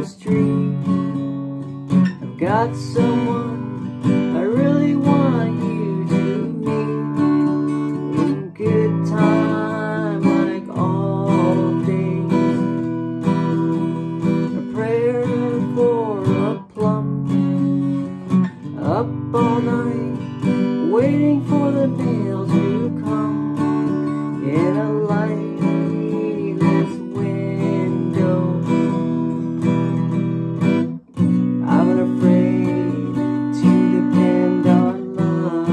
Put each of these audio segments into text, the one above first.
the street. I've got someone I really want you to meet. In good time, like all days. A prayer for a plum. Up all night, waiting for the mail to come. In a lightless window, I'm unafraid to depend on love.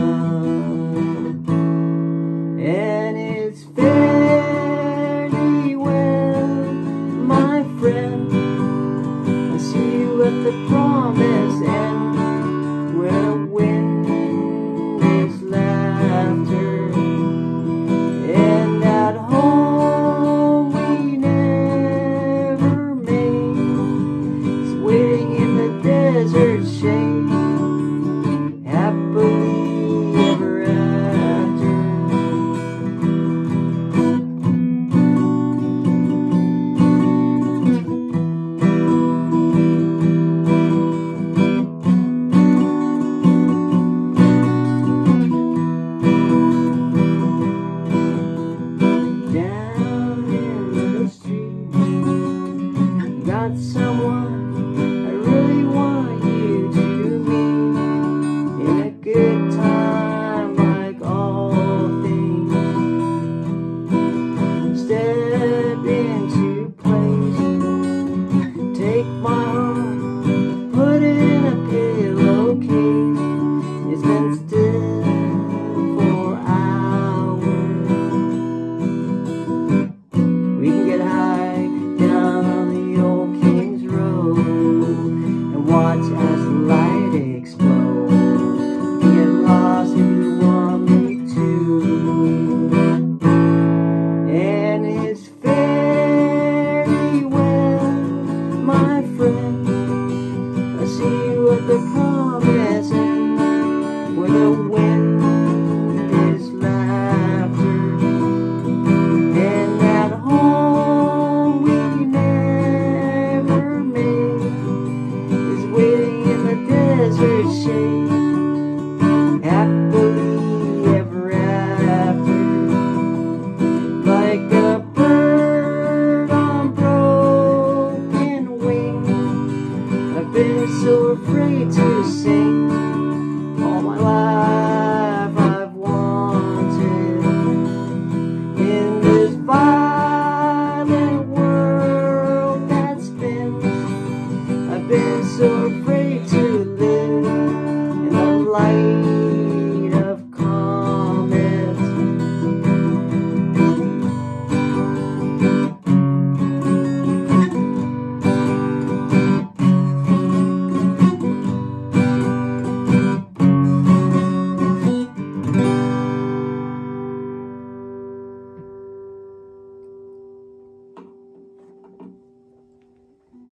And it's fairly well, my friend. I see you at the promised end, where wind is laughter. And at home we never made, it's waiting in the desert shade, happily ever after. Down in the street, got some